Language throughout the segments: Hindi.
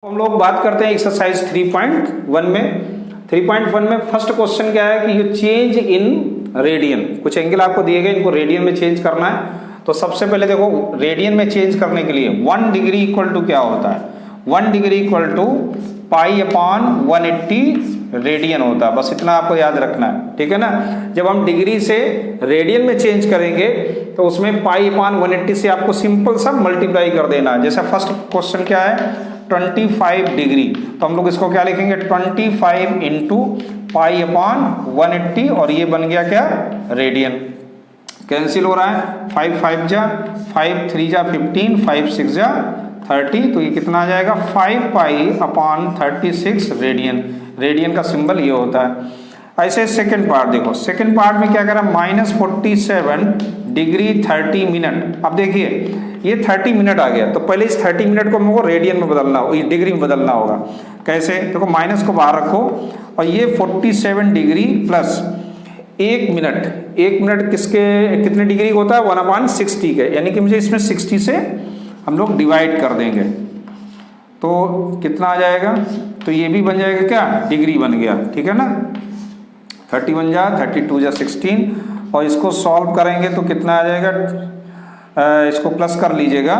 हम लोग बात करते हैं एक्सरसाइज 3.1 में। 3.1 में फर्स्ट क्वेश्चन क्या है कि यू चेंज इन रेडियन। कुछ एंगल आपको दिए गए, इनको रेडियन में चेंज करना है। तो सबसे पहले देखो, रेडियन में चेंज करने के लिए 1 डिग्री इक्वल टू क्या होता है? 1 degree equal to pi upon 180 radian होता है। बस इतना आपको याद रखना है, ठीक है ना। जब हम डिग्री से रेडियन में चेंज करेंगे तो उसमें पाई अपॉन 180 से आपको सिंपल सा मल्टीप्लाई कर देना है। जैसे फर्स्ट क्वेश्चन क्या है, 25 डिग्री, तो हम लोग इसको क्या लिखेंगे, 25 इंटू पाई अपॉन 180, और ये बन गया क्या, रेडियन। कैंसिल हो रहा है, 5 5 जा 5 3 जा 15, 5 6 जा 30, तो ये कितना आ जाएगा, 5 पाई अपॉन 36 रेडियन। रेडियन का सिंबल ये होता है। ऐसे सेकंड पार्ट देखो, सेकंड पार्ट में क्या कह रहा है, -47 डिग्री 30 मिनट। अब देखिए ये 30 मिनट आ गया, तो पहले इस 30 मिनट को हमको रेडियन में बदलना होगा, डिग्री में बदलना होगा। कैसे, देखो माइनस को बाहर रखो, और ये 47 डिग्री प्लस 1 मिनट। 1 मिनट किसके कितने डिग्री होता है, 1/60 के, यानी कि मुझे इसमें 60 से हम लोग डिवाइड कर देंगे, तो कितना आ जाएगा, तो ये भी बन जाएगा क्या, डिग्री बन गया, ठीक है ना। 31 जा 32 जा 16, और इसको सॉल्व करेंगे तो कितना आ जाएगा, इसको प्लस कर लीजिएगा,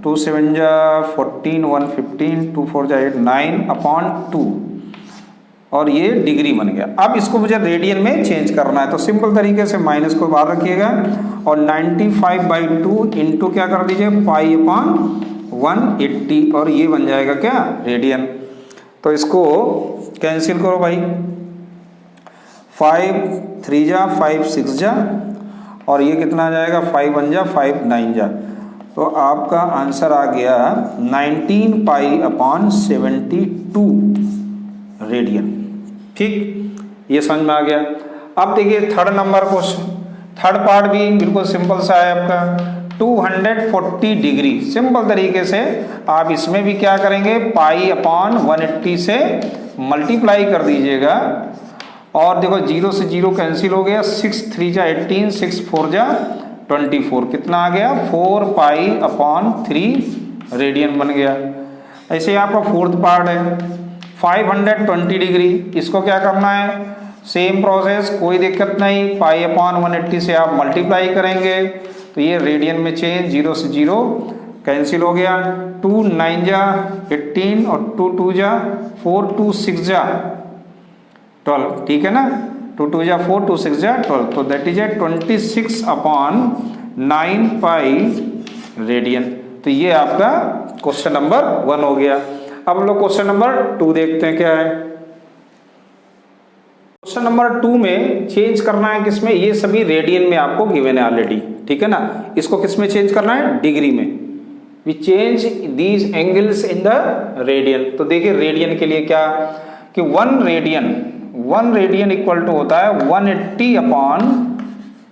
2 7 जा 14, 115, 2 4 जा 8, 9/2, और ये डिग्री बन गया। अब इसको मुझे रेडियन में चेंज करना है, तो सिंपल तरीके से माइनस को बाहर रखिएगा, और 95/2 इंटू क्या कर दीजिए, पाई अपॉन 180, और ये बन जाएगा क्या, रेडियन। तो इसको कैंसिल करो भाई, 5 3 जा 5 6 जा, और ये कितना आ जाएगा, 5 1 जा 5 9 जा, तो आपका आंसर आ गया 19 पाई अपॉन 72 रेडियन। ठीक, ये समझ में आ गया। अब देखिए third number question, third part भी बिल्कुल सिंपल सा है आपका, 240 डिग्री। सिंपल तरीके से आप इसमें भी क्या करेंगे, पाई अपॉन 180 से मल्टीप्लाई कर दीजिएगा, और देखो 0 से 0 कैंसिल हो गया, 6 3 जा 18, 6 4 जा 24, कितना आ गया, 4 पाई अपॉन 3 रेडियन बन गया। ऐसे आपका फोर्थ पार्ट है, 520 डिग्री। इसको क्या करना है, सेम प्रोसेस, कोई दिक्कत नहीं, पाई अपॉन 180 से आप मल्टीप्लाई करेंगे, तो ये रेडियन में चेंज, 0 से 0 कैंसिल हो गया, 2 9 जा 18, और 2 2 जा 4, 2 6 जा 12, ठीक है ना, 2 2 जा 4, 2 6 जा 12, तो दैट इज 26/9 पाई रेडियन। तो ये आपका क्वेश्चन नंबर 1 हो गया। अब हम लोग क्वेश्चन नंबर 2 देखते हैं क्या है। क्वेश्चन नंबर 2 में चेंज करना है किसमें, ये सभी रेडियन में आपको गिवन है ऑलरेडी, ठीक है ना। इसको किसमें चेंज करना है, डिग्री में। We change these angles in the radian. तो देखिए रेडियन के लिए क्या, कि 1 रेडियन इक्वल टू होता है 180 अपॉन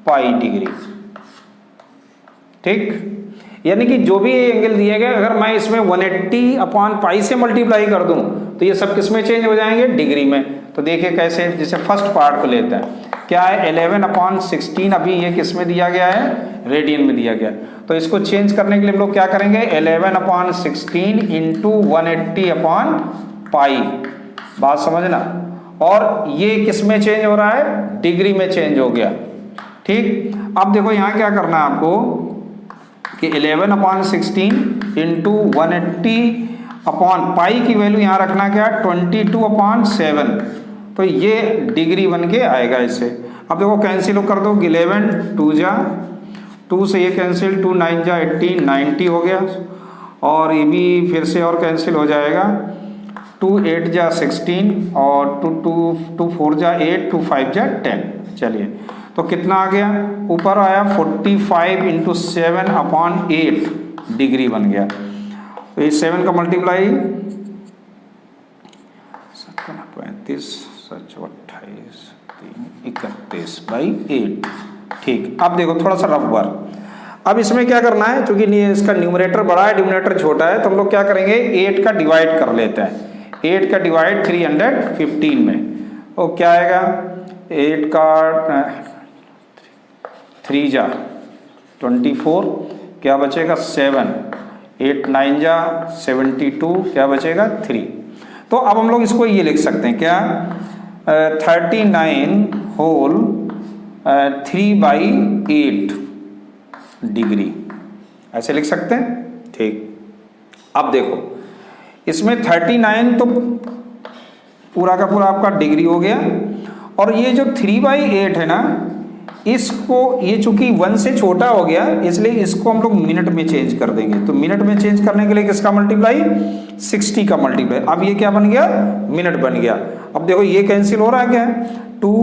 पाई डिग्री। ठीक, यानी कि जो भी एंगल दिए गए, अगर मैं इसमें 180 अपॉन पाई से मल्टीप्लाई कर दूं तो ये सब किस में चेंज हो जाएंगे, डिग्री में। तो देखिए कैसे, जैसे फर्स्ट पार्ट को लेते हैं, क्या है 11/16, अभी ये किस में दिया गया है, रेडियन में दिया गया। तो इसको चेंज करने के लिए हम लोग क्या करेंगे, 11/16 इंटू 180 अपॉन पाई, बात समझना। और ये किस में चेंज हो रहा है, डिग्री में चेंज हो गया। ठीक, अब देखो यहाँ क्या करना है आपको, कि 11/16 इंटू 180 अपॉन पाई की वैल्यू यहाँ रखना क्या, 22/7, तो ये डिग्री बन के आएगा इसे। अब देखो कैंसिल कर दो, 11 2 जा 2 से ये कैंसिल, 2 9 जा 18, 90 हो गया, और ये भी फिर से और कैंसिल हो जाएगा, 2 8 जा 16, और 2 4 जा 8, 2 5 जा 10। चलिए, तो कितना आ गया, ऊपर आया 45 इंटू 7/8 डिग्री बन गया। तो ये 7 का मल्टीप्लाई 35 28 31/8। ठीक, अब देखो थोड़ा सा रफ वर्क। अब इसमें क्या करना है, क्योंकि इसका न्यूमरेटर बड़ा है, डिनोमिनेटर छोटा है, तो हम लोग क्या करेंगे, 8 का डिवाइड कर लेते हैं। 8 का डिवाइड 315 में, वो क्या आएगा, 8 का 3 जा 24, क्या बचेगा 7 8 9 जा 72, क्या बचेगा 3। तो अब हम लोग इसको ये लिख सकते हैं क्या, 39 होल 3/8 डिग्री, ऐसे लिख सकते हैं। ठीक, अब देखो इसमें 39 तो पूरा का पूरा आपका डिग्री हो गया, और ये जो 3/8 है ना, इसको ये चूंकि 1 से छोटा हो गया इसलिए इसको हम लोग मिनट में चेंज कर देंगे। तो मिनट में चेंज करने के लिए किसका मल्टीप्लाई, 60 का मल्टीप्लाई। अब ये क्या बन गया, मिनट बन गया। अब देखो ये कैंसिल हो रहा है क्या, 2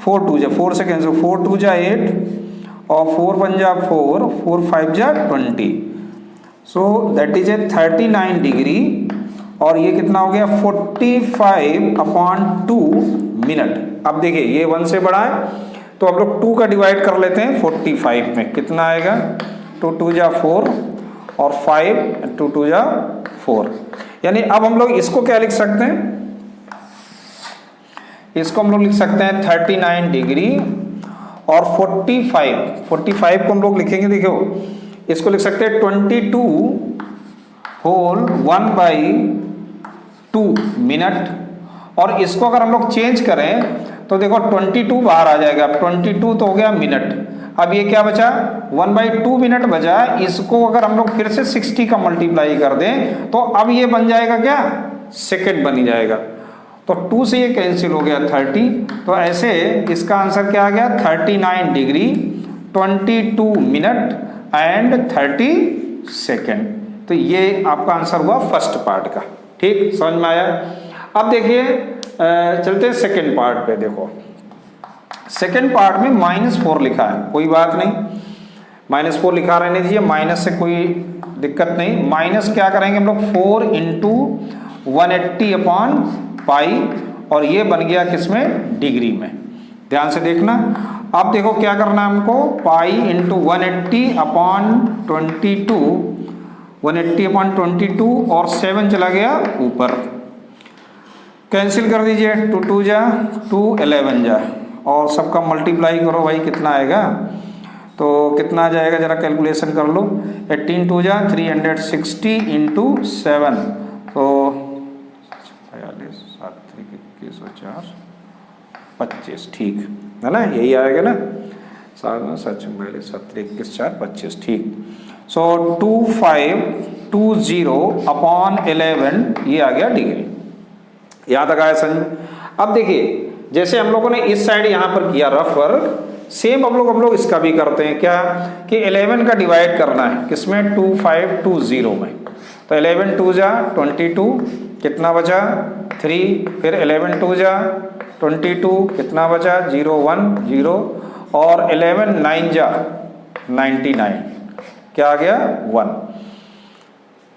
4 2 जा 4 से कैंसिल, 4 2 जा 8 और 4 1 जा 4, 4 5 जा 20, so that is A 39 degree, और ये कितना हो गया 45/2 मिनट। अब देखिए ये 1 से बड़ा है तो हम लोग 2 का डिवाइड कर लेते हैं 45 में, कितना आएगा 2 2 जा 4 और 5 2 2 जा 4। यानी अब हम लोग इसको क्या लिख सकते हैं, इसको हम लोग लिख सकते हैं 39 डिग्री और 45 को हम लोग लिखेंगे, देखो इसको लिख सकते हैं 22 होल 1/2 मिनट, और इसको अगर हम लोग चेंज करें तो देखो 22 बाहर आ जाएगा, 22 तो हो गया मिनट। अब ये क्या बचा, 1/2 मिनट बचा। इसको अगर हम लोग फिर से 60 का मल्टीप्लाई कर दें तो अब ये बन जाएगा क्या, सेकंड बन ही जाएगा। तो 2 से ये कैंसिल हो गया 30, तो ऐसे इसका आंसर क्या आ गया 39 डिग्री 22 मिनट एंड 30 सेकेंड। तो ये आपका आंसर हुआ फर्स्ट पार्ट का। ठीक, समझ में आया। अब देखिए चलते हैं सेकेंड पार्ट पे। देखो सेकेंड पार्ट में -4 लिखा है, कोई बात नहीं, -4 लिखा रहने दीजिए, माइनस से कोई दिक्कत नहीं। माइनस क्या करेंगे हम लोग 4 × 180/π, और ये बन गया किसमें, डिग्री में। ध्यान से देखना। अब देखो क्या करना है हमको, पाई × 180/22 और 7 चला गया ऊपर, कैंसिल कर दीजिए, 2 2 जा 2 11 जा, और सबका मल्टीप्लाई करो भाई, कितना आएगा, तो कितना आ जाएगा जरा कैलकुलेशन कर लो। 18 2 जा 360 × 7, तो 25, ठीक है ना, यही आएगा ना, 7 ठीक। सो 2520/11 ये आ गया डिग्री। यहाँ तक आया समझ। अब देखिए जैसे हम लोगों ने इस साइड यहाँ पर किया रफ वर्क, सेम हम लोग इसका भी करते हैं क्या, कि 11 का डिवाइड करना है किसमें, 2520 में। तो 11 2 जा 22, कितना बचा 3, फिर 11 2 जा 22, कितना बचा 0 1 0, और 11 9 जा 99, क्या आ गया 1।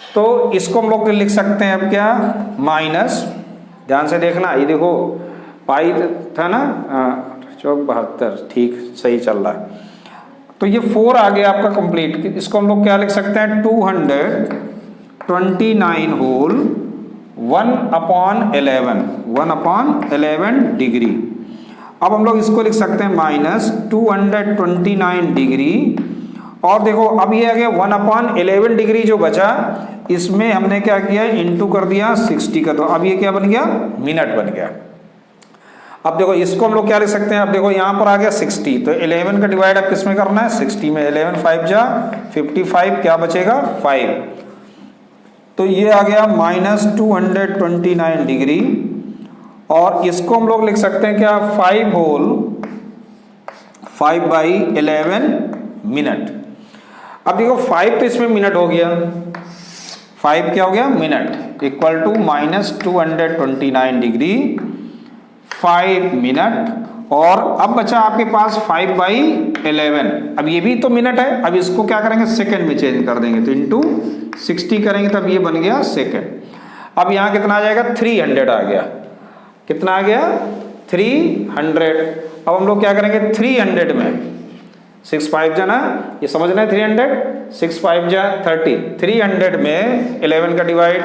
तो इसको हम लोग लिख सकते हैं अब क्या, माइनस, ध्यान से देखना, ये देखो पाई था ना, 72, ठीक सही चल रहा है। तो ये 4 आ गया आपका कंप्लीट। इसको हम लोग क्या लिख सकते हैं, 229 होल 1/11 डिग्री। अब हम लोग इसको लिख सकते हैं -229 डिग्री, और देखो अब ये आ गया 1/11 डिग्री जो बचा, इसमें हमने क्या किया, इंटू कर दिया 60 का, तो अब ये क्या बन गया, मिनट बन गया। अब देखो इसको हम लोग क्या लिख सकते हैं, अब देखो यहाँ पर आ गया 60, तो 11 का डिवाइड अब किस में करना है, 60 में। 11 5 जा 55, क्या बचेगा 5, तो ये आ गया -229 डिग्री, और इसको हम लोग लिख सकते हैं क्या, 5 होल 5/11 मिनट। अब देखो 5 तो इसमें मिनट हो गया, 5 क्या हो गया minute, equal to -229 degree 5 minute, और अब बचा आपके पास 5/11। अब ये भी तो मिनट है, अब इसको क्या करेंगे, सेकंड में चेंज कर देंगे, तो इंटू 60 करेंगे, तब ये बन गया सेकंड। अब यहाँ कितना आ जाएगा, 300 आ गया, कितना आ गया 300। अब हम लोग क्या करेंगे, 300 में 6 5 जा ना, ये समझना है, 300 6 5 जा 30, 300 में 11 का डिवाइड,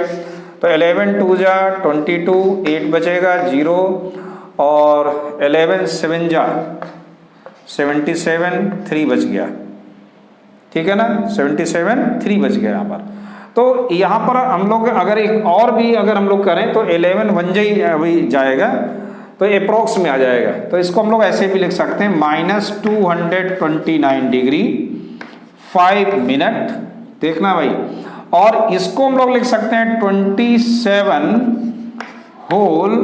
तो 11 2 जा 22, 8 बचेगा 0, और 11 7 जा 77, 3 बच गया। ठीक है ना, 77.3 बच गया यहाँ पर। तो यहाँ पर हम लोग अगर एक और भी अगर हम लोग करें तो 11 वन वही जाएगा, तो अप्रोक्स में आ जाएगा। तो इसको हम लोग ऐसे भी लिख सकते हैं -229 डिग्री 5 मिनट, देखना भाई। और इसको हम लोग लिख सकते हैं 27 होल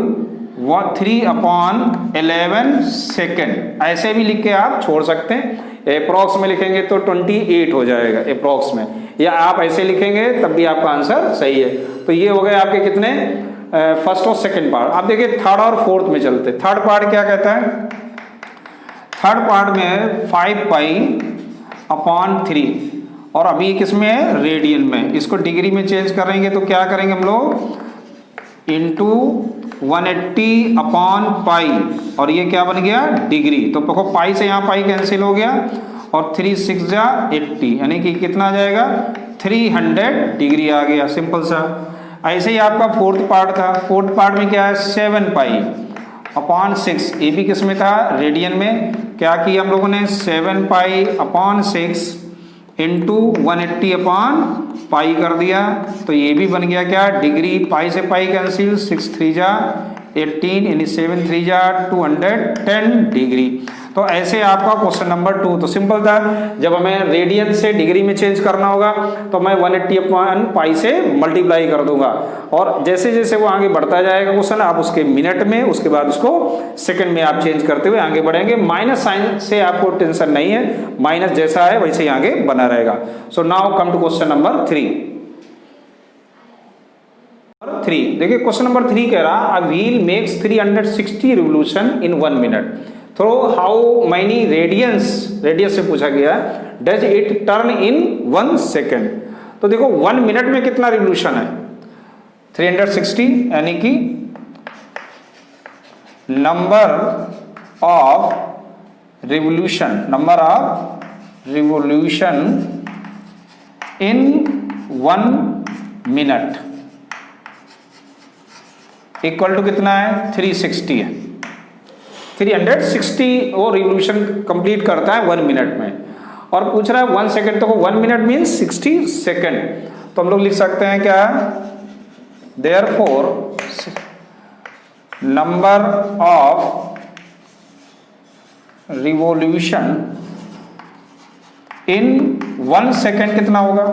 3/11 सेकेंड, ऐसे भी लिख के आप छोड़ सकते हैं। अप्रोक्स में लिखेंगे तो 28 हो जाएगा अप्रोक्स में, या आप ऐसे लिखेंगे तब भी आपका आंसर सही है। तो ये हो गए आपके कितने, फर्स्ट और सेकंड पार्ट। आप देखिए थर्ड और फोर्थ में चलते। थर्ड पार्ट क्या कहता है, थर्ड पार्ट में 5π/3, और अभी किसमें है, रेडियन में। इसको डिग्री में चेंज करेंगे तो क्या करेंगे हम लोग, इंटू 180/π, और ये क्या बन गया, डिग्री। तो देखो पाई से यहाँ पाई कैंसिल हो गया, और 3 6 जा 80, यानी कि कितना आ जाएगा, 300 डिग्री आ गया, सिंपल सा। ऐसे ही आपका फोर्थ पार्ट था। फोर्थ पार्ट में क्या है, 7π/6, ये भी किस में था, रेडियन में। क्या किया हम लोगों ने, 7π/6 इंटू 180/π कर दिया, तो ये भी बन गया क्या, डिग्री। पाई से पाई कैंसिल, 6 3 जा 18, यानी 7 3 जा 210 डिग्री। तो ऐसे आपका क्वेश्चन नंबर 2 तो सिंपल था। जब हमें रेडियन से डिग्री में चेंज करना होगा तो मैं 180/π से मल्टीप्लाई कर दूंगा, और जैसे जैसे वो आगे बढ़ता जाएगा क्वेश्चन, आप उसके मिनट में, उसके बाद उसको सेकंड में आप चेंज करते हुए आगे बढ़ेंगे। माइनस साइन से आपको टेंशन नहीं है, माइनस जैसा है वैसे ही आगे बना रहेगा। So now come to question number 3। देखिए क्वेश्चन नंबर 3 कह रहा, a wheel makes 360 revolution in 1 minute throw how many radians से पूछा गया, does it turn in 1 second. तो देखो 1 मिनट में कितना रिवोल्यूशन है, 360, यानी कि number of revolution in 1 minute equal to कितना है, 360 है। 360 वो रिवोल्यूशन कंप्लीट करता है 1 मिनट में, और पूछ रहा है 1 सेकेंड। तो 1 मिनट मीन्स 60 सेकेंड। तो हम लोग लिख सकते हैं क्या, therefore number of revolution in 1 second कितना होगा,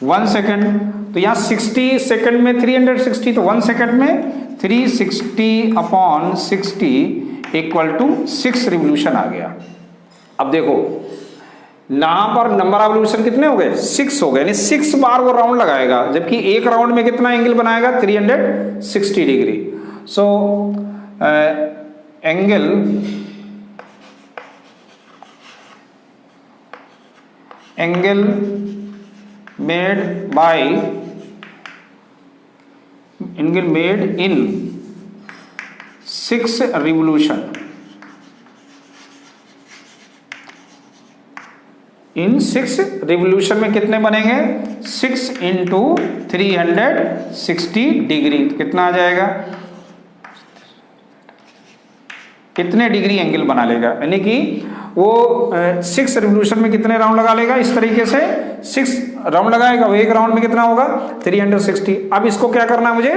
1 सेकेंड। तो यहाँ 60 सेकेंड में 360, तो 1 सेकेंड में 360/60 इक्वल टू 6 रिवोल्यूशन आ गया। अब देखो यहां पर नंबर ऑफ रिवोल्यूशन कितने हो गए, 6 हो गए, यानी 6 बार वो राउंड लगाएगा, जबकि एक राउंड में कितना एंगल बनाएगा, 360 degree. So angle made in 6 revolution, in 6 revolution में कितने बनेंगे, 6 इंटू 360 डिग्री, कितना आ जाएगा, कितने डिग्री एंगल बना लेगा, यानी कि वो 6 रिवोल्यूशन में कितने राउंड लगा लेगा, इस तरीके से 6 राउंड लगाएगा। वो एक राउंड में कितना होगा, 360। अब इसको क्या करना है, मुझे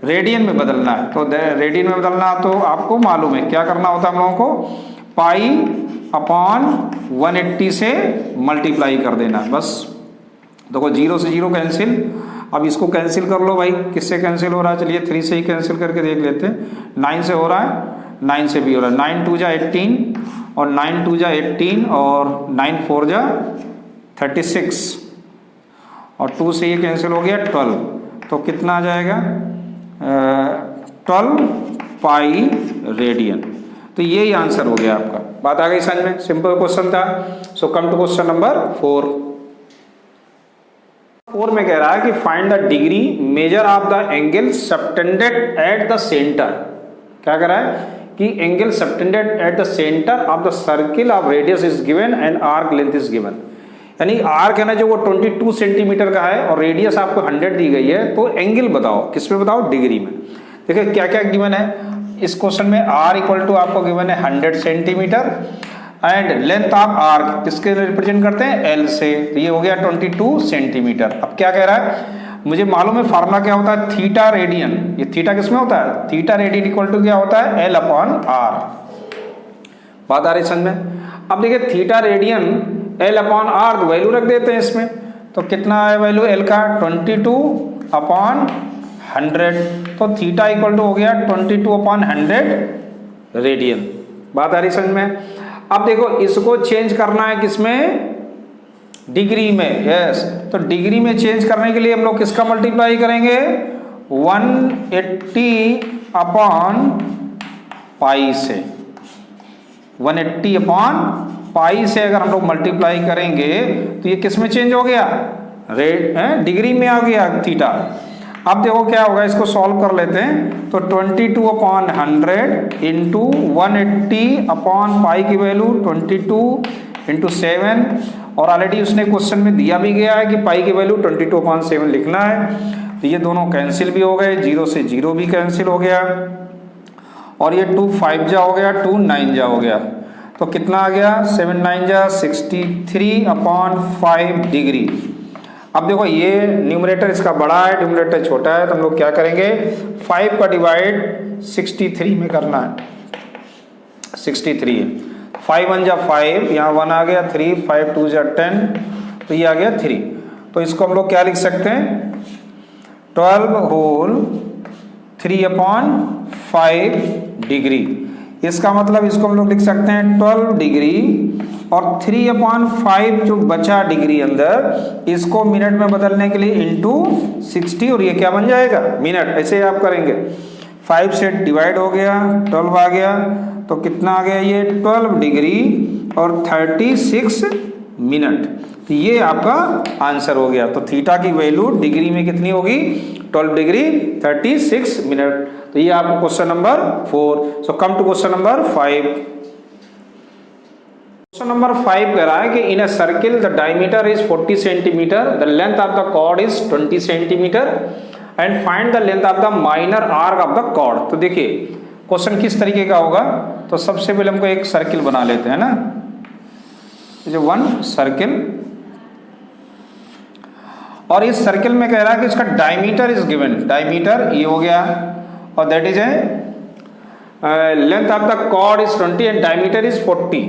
रेडियन में बदलना है। तो रेडियन में बदलना तो आपको मालूम है क्या करना होता है हम लोगों को, π/180 से मल्टीप्लाई कर देना बस। देखो 0 से 0 कैंसिल। अब इसको कैंसिल कर लो भाई, किससे कैंसिल हो रहा है, चलिए 3 से ही कैंसिल करके देख लेते हैं। 9 से हो रहा है, 9 से भी हो रहा है, 9 2 जा 18, और 9 2 जा 18, और 9 4 जा 36, और 2 से ये कैंसिल हो गया 12। तो कितना आ जाएगा, 12 पाई रेडियन। तो यही आंसर हो गया आपका। बात आ गई समझ में, सिंपल क्वेश्चन था। सो कम टू क्वेश्चन नंबर 4 में कह रहा है कि find the degree measure of the angle subtended at the centre. क्या कह रहा है कि angle subtended at the centre of the circle of radius is given and arc length is given. यानी आर्क है ना जो वो 22 सेंटीमीटर का है, और रेडियस आपको 100 दी गई है। तो एंगल बताओ, किस में बताओ, डिग्री में। देखिए क्या क्या गिवन है इस क्वेश्चन में। आर इक्वल टू आपको गिवन है 100 centimetre, and length of arc किसके रिप्रेजेंट करते हैं, एल से, तो ये हो गया 22 सेंटीमीटर। अब क्या कह रहा है, मुझे मालूम है फार्मूला क्या होता है, थीटा रेडियन, ये थीटा किसमें होता है, थीटा रेडियन इक्वल टू क्या होता है, एल अपॉन आर। बात आ रही समझ में। अब देखिए theta radian L upon R, value रख देते हैं इसमें, तो कितना है वैल्यू एल का, 22 अपॉन 100, तो थीटा इक्वल टू हो गया 22 अपॉन 100 रेडियन। बात आ रही समझ में। अब देखो इसको चेंज करना है किसमें, डिग्री में, यस, तो डिग्री में चेंज करने के लिए हम लोग किसका मल्टीप्लाई करेंगे, 180 अपॉन पाई से, 180 अपॉन पाई से अगर हम लोग मल्टीप्लाई करेंगे तो ये किस में चेंज हो गया, डिग्री में आ गया थीटा। अब देखो क्या होगा, इसको सॉल्व कर लेते हैं, तो 22 अपॉन 100 इंटू 180 अपॉन पाई की वैल्यू 22 इंटू 7, और ऑलरेडी उसने क्वेश्चन में दिया भी गया है कि पाई की वैल्यू 22 अपॉन 7 लिखना है। तो ये दोनों कैंसिल भी हो गए, 0 से 0 भी कैंसिल हो गया, और ये 2 5 जा हो गया, 2 9 जा हो गया, तो कितना आ गया, 7 9 जा 63 अपॉन 5 डिग्री। अब देखो ये न्यूमरेटर इसका बड़ा है, न्यूमरेटर छोटा है, तो हम लोग क्या करेंगे, 5 का डिवाइड 63 में करना है, 63 है, 5 1 जा 5, यहाँ 1 आ गया, 3 5 2 जा 10, तो ये आ गया 3। तो इसको हम लोग क्या लिख सकते हैं, 12 होल 3 अपॉन 5 डिग्री। इसका मतलब इसको हम लोग लिख सकते हैं 12 डिग्री, और 3 अपॉन 5 जो बचा डिग्री अंदर, इसको मिनट में बदलने के लिए इंटू 60, और ये क्या बन जाएगा, मिनट। ऐसे आप करेंगे, 5 से डिवाइड हो गया, 12 आ गया, तो कितना आ गया ये 12 डिग्री और 36 मिनट। तो ये आपका आंसर हो गया। तो थीटा की वैल्यू डिग्री में कितनी होगी, 12 डिग्री 36 मिनट। तो ये आपको question number 4। So come to question number 5। Question number 5 कह रहा है कि in a circle the diameter is 40 centimetre, the length of the chord is 20 centimetre and find the length of the minor arc of the chord. तो देखिए क्वेश्चन किस तरीके का होगा, तो सबसे पहले हमको एक सर्किल बना लेते हैं ना, जो 1 सर्किल, और इस सर्किल में कह रहा है कि इसका डायमीटर इज गिवन, डायमीटर ये हो गया, और that is a length of the chord is 20 and diameter is 40।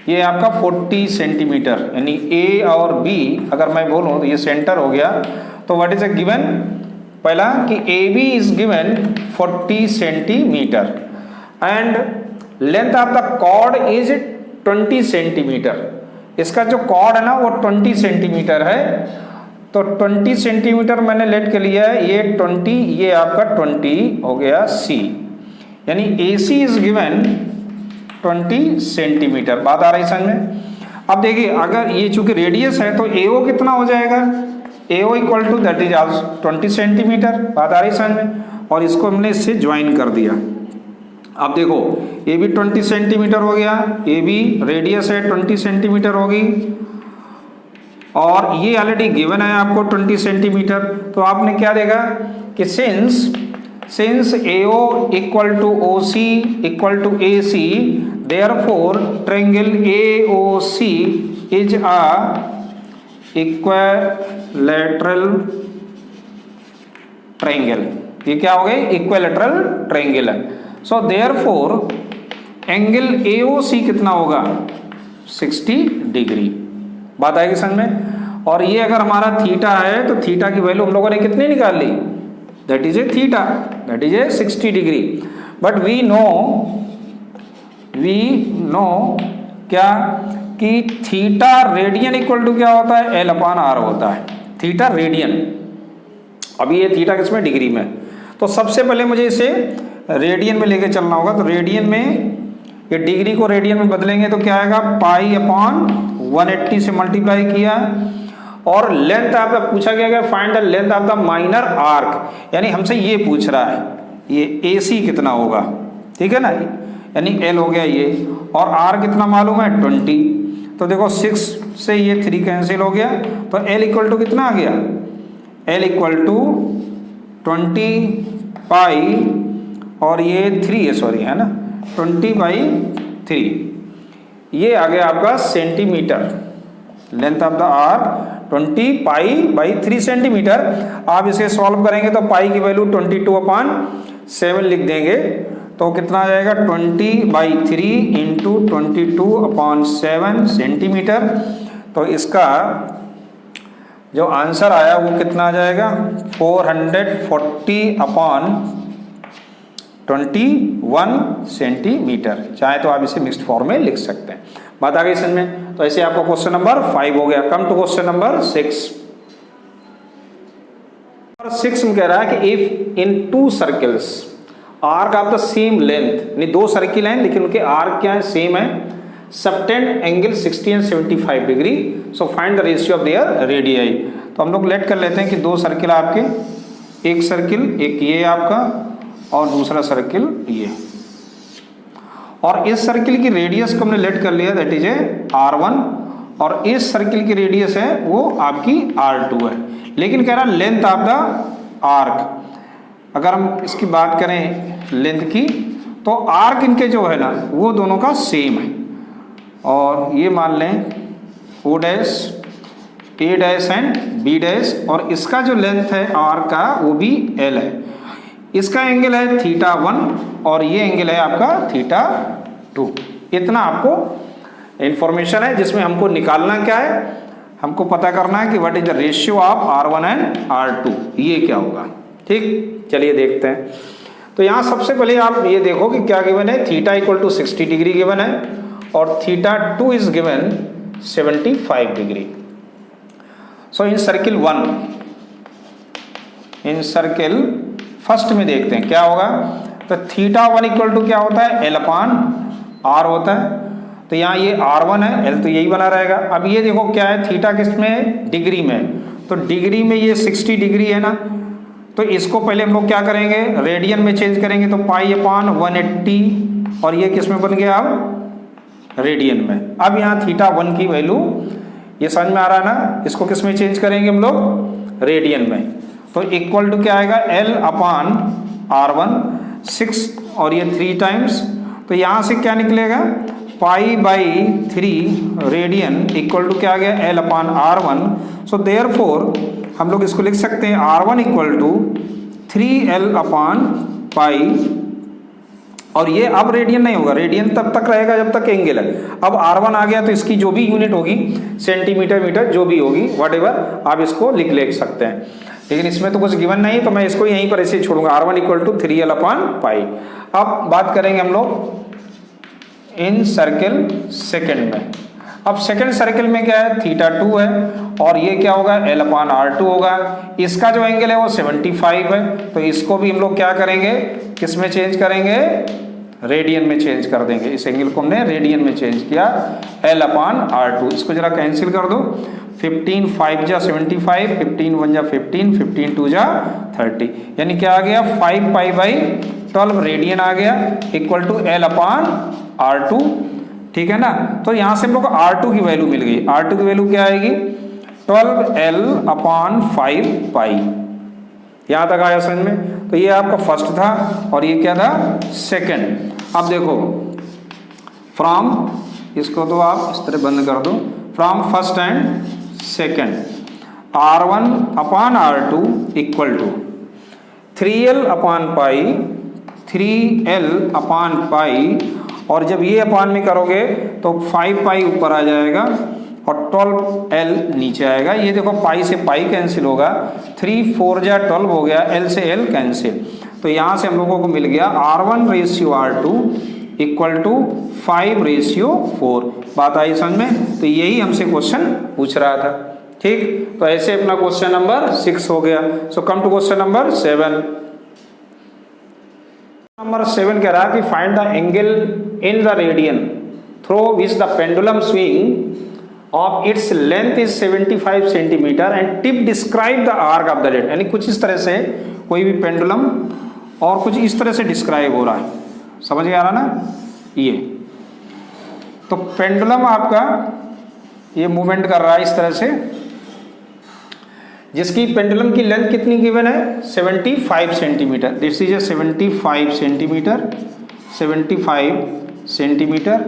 ये आपका 40 सेंटीमीटर, यानी ए और बी अगर मैं बोलूं तो ये सेंटर हो गया। तो व्हाट इज ए गिवन, पहला कि A B is given 40 centimetre and length of the chord is 20 centimetre. इसका जो कॉर्ड है ना वो 20 सेंटीमीटर है, तो 20 सेंटीमीटर मैंने लेट के लिया है, ये 20, ये आपका 20 हो गया सी, यानी ए सी इज गिवन 20 सेंटीमीटर। बात आ रही समझ में। अब देखिए अगर ये चूंकि रेडियस है तो ए ओ कितना हो जाएगा, A O equal to that is also 20 centimetre. बात आ रही समझ में, और इसको हमने इससे ज्वाइन कर दिया। अब देखो ये भी 20 सेंटीमीटर हो गया, ये भी रेडियस है 20 सेंटीमीटर होगी, और ये ऑलरेडी गिवन है आपको 20 सेंटीमीटर। तो आपने क्या देखा कि since AO equal to OC equal to AC, therefore triangle AOC is a equilateral triangle. ये क्या हो गए, इक्विलैटरल ट्रायंगल है। सो देयरफॉर एंगल AOC कितना होगा, 60 डिग्री। बात आएगी समझ में। और ये अगर हमारा थीटा है तो थीटा की वैल्यू हम लोगों ने कितनी निकाल ली, that is a theta, that is a 60 degree. But we know क्या कि थीटा रेडियन इक्वल टू क्या होता है, एल अपान आर होता है, थीटा रेडियन। अभी ये थीटा किसमें, डिग्री में। तो सबसे पहले मुझे इसे रेडियन में लेके चलना होगा। तो रेडियन में ये डिग्री को रेडियन में बदलेंगे तो क्या आएगा, पाई अपॉन 180 से मल्टीप्लाई किया, और लेंथ आपका पूछा गया find the length of the minor arc, यानी हमसे ये पूछ रहा है ये AC कितना होगा, ठीक है ना, यानी L हो गया ये, और R कितना मालूम है 20। तो देखो 6 से ये 3 कैंसिल हो गया, तो L इक्वल टू कितना आ गया, L इक्वल टू 20 पाई, और ये 3 है, सॉरी है ना, 20/3, ये आ गया आपका centimetre, length of the arc 20 pi by 3 centimetre. आप इसे सॉल्व करेंगे तो पाई की वैल्यू 22/7 लिख देंगे, तो कितना आ जाएगा 20/3 इंटू 22/7 सेंटीमीटर। तो इसका जो आंसर आया वो कितना आ जाएगा 440/21 सेंटीमीटर। चाहे तो आप इसे मिक्स्ड फॉर्म में लिख सकते हैं। बात आ गई समझ में। तो ऐसे आपका क्वेश्चन नंबर 5 हो गया। कम टू क्वेश्चन नंबर 6। 6 में कह रहा है कि if in 2 circles arc of the same length, यानी 2 सर्किल हैं लेकिन उनके आर्क क्या है, सेम है, subtend angle 60 and 75 degree, so find the ratio of their radii. तो हम लोग लेट कर लेते हैं कि 2 सर्किल आपके, एक सर्किल एक ये आपका और दूसरा सर्किल ये, और इस सर्किल की रेडियस को हमने लेट कर लिया, दैट इज ए R1, और इस सर्किल की रेडियस है वो आपकी R2 है। लेकिन कह रहा लेंथ ऑफ द आर्क, अगर हम इसकी बात करें लेंथ की, तो आर्क इनके जो है ना वो दोनों का सेम है, और ये मान लें O dash, A dash and B dash, और इसका जो लेंथ है आर्क का वो भी L है। इसका एंगल है θ1 और ये एंगल है आपका θ2। इतना आपको इंफॉर्मेशन है जिसमें हमको निकालना क्या है, हमको पता करना है कि what is the ratio of R1 and R2, ये क्या होगा। ठीक, चलिए देखते हैं। तो यहाँ सबसे पहले आप ये देखो कि क्या गिवन है, theta equal to 60 degree given है और θ2 is given 75 degree. So in circle 1, in circle first में देखते हैं क्या होगा। तो θ1 इक्वल टू क्या होता है, L/R होता है। तो यहाँ ये R1 है, L तो यही बना रहेगा। अब ये देखो क्या है, थीटा किस में, डिग्री में, तो डिग्री में ये 60 डिग्री है ना, तो इसको पहले हम लोग क्या करेंगे, रेडियन में चेंज करेंगे, तो π/180, और ये किस में बन गया अब, रेडियन में। अब यहाँ θ1 की वैल्यू ये समझ में आ रहा है ना, इसको किस में चेंज करेंगे हम लोग, रेडियन में। तो इक्वल टू क्या आएगा, L/R1 6 और ये 3 टाइम्स, तो यहाँ से क्या निकलेगा π/3 रेडियन इक्वल टू क्या आ गया, L/R1। सो देयरफॉर हम लोग इसको लिख सकते हैं R1 इक्वल टू 3L/π, और ये अब रेडियन नहीं होगा, रेडियन तब तक रहेगा जब तक एंगल है। अब R1 आ गया तो इसकी जो भी यूनिट होगी, सेंटीमीटर, मीटर, जो भी होगी, व्हाटएवर आप इसको लिख सकते हैं। लेकिन इसमें तो कुछ गिवन नहीं, तो मैं इसको यहीं पर ऐसे छोड़ूंगा, R1 इक्वल टू 3L/π। अब बात करेंगे हम लोग इन सर्किल सेकेंड में। अब सेकेंड सर्किल में क्या है, θ2 है, और ये क्या होगा, L/R2 होगा। इसका जो एंगल है वो 75 है, तो इसको भी हम लोग क्या करेंगे, किस में चेंज करेंगे, रेडियन में चेंज कर देंगे। इस एंगल को हमने रेडियन में चेंज किया, L/R2। इसको जरा कैंसिल कर दो, 15 5 जा 75, 15 1 जा 15, 15 2 जा 30, यानी क्या आ गया 5π/12 रेडियन आ गया, इक्वल टू L/R2। ठीक है ना। तो यहाँ से हम लोग को R2 की वैल्यू मिल गई। R2 की वैल्यू क्या आएगी, 12L/5π। यहाँ तक आया समझ में। तो ये आपका फर्स्ट था और ये क्या था, सेकंड। अब देखो फ्रॉम, इसको तो आप इस तरह बंद कर दो, from first and second, R1/R2 equal to 3L/π, 3L/π, और जब ये अपान में करोगे तो 5π ऊपर आ जाएगा और 12L नीचे आएगा। ये देखो पाई से पाई कैंसिल होगा, 3 4 जा 12 हो गया, L से L कैंसिल। तो यहाँ से हम लोगों को मिल गया R1/R2 इक्वल टू 5/4। बात आई समझ में। तो यही हमसे क्वेश्चन पूछ रहा था। ठीक, तो ऐसे अपना क्वेश्चन नंबर 6 हो गया। So come to question number 7। Number 7 कह रहा है कि find the angle in the radian through which the pendulum swing of its length is 75 centimetre and tip describe the arc of the late. यानी कुछ इस तरह से कोई भी पेंडुलम और कुछ इस तरह से डिस्क्राइब हो रहा है, समझ में आ रहा ना। ये तो पेंडुलम आपका ये मूवमेंट कर रहा है इस तरह से, जिसकी पेंडुलम की लेंथ कितनी गिवन है, 75 centimetre. This is a 75 centimetre, 75 centimetre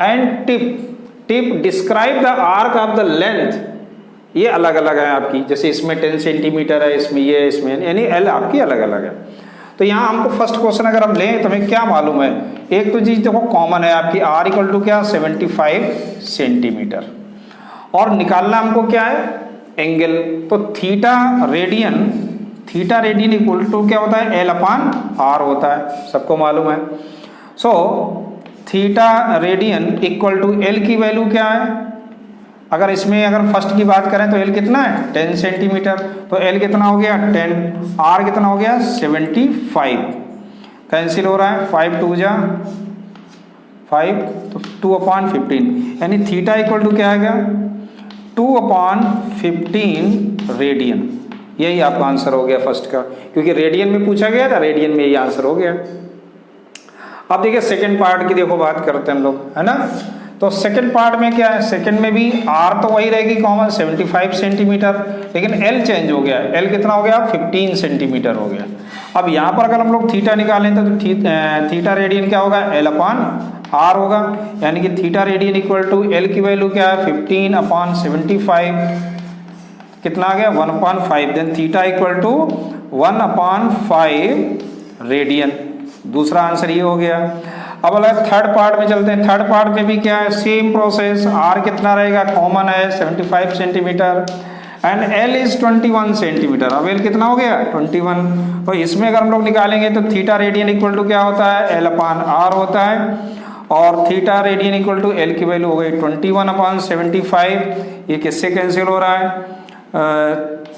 and tip describe the arc of the length, ये अलग अलग है आपकी, जैसे इसमें 10 सेंटीमीटर है, इसमें ये, इसमें यानी एल आपकी अलग अलग है। तो यहाँ हमको फर्स्ट क्वेश्चन अगर हम लें तो हमें क्या मालूम है, एक तो चीज देखो कॉमन है आपकी, आर इक्वल टू क्या 75 सेंटीमीटर, और निकालना हमको क्या है एंगल, तो थीटा रेडियन इक्वल टू क्या होता है एल अपान आर होता है, सबको मालूम है। So theta radian equal to L की वैल्यू क्या है, अगर इसमें अगर फर्स्ट की बात करें तो एल कितना है 10 सेंटीमीटर, तो एल कितना हो गया 10, आर कितना हो गया 75, कैंसिल हो रहा है 5 2 जा 5, तो 2/15, यानी थीटा इक्वल टू क्या आ गया 2/15 रेडियन, यही आपका आंसर हो गया फर्स्ट का, क्योंकि रेडियन में पूछा गया था, रेडियन में यही आंसर हो गया। अब देखिए सेकंड पार्ट की देखो बात करते हैं हम लोग, है ना। तो सेकंड पार्ट में क्या है, सेकंड में भी आर तो वही रहेगी कॉमन 75 सेंटीमीटर, लेकिन एल चेंज हो गया, एल कितना हो गया 15 सेंटीमीटर हो गया। अब यहाँ पर अगर हम लोग थीटा निकालें तो थीटा रेडियन क्या होगा एल अपान आर होगा, यानी कि theta radian equal to L की वैल्यू क्या है 15/75, कितना आ गया 1/5, then theta equal to 1/5 radian, दूसरा आंसर ये हो गया। अब अलग थर्ड पार्ट में चलते हैं, थर्ड पार्ट में भी क्या है सेम प्रोसेस, आर कितना रहेगा कॉमन है 75 centimetre and L is 21 centimetre, अब एल कितना हो गया 21, तो इसमें अगर हम लोग निकालेंगे तो थीटा रेडियन इक्वल टू क्या होता है एल अपान आर होता है, और theta radian equal to L की वैल्यू हो गई 21/75, ये किससे कैंसिल हो रहा है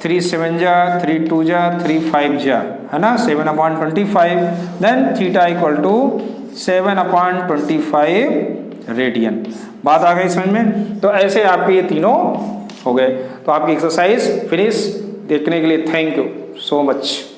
3 7 जा 3 2 जा 3 5 जा, है ना 7/25, then theta equal to 7/25 radian, बात आ गई समझ में। तो ऐसे आपके ये तीनों हो गए, तो आपकी एक्सरसाइज फिनिश। देखने के लिए थैंक यू सो मच।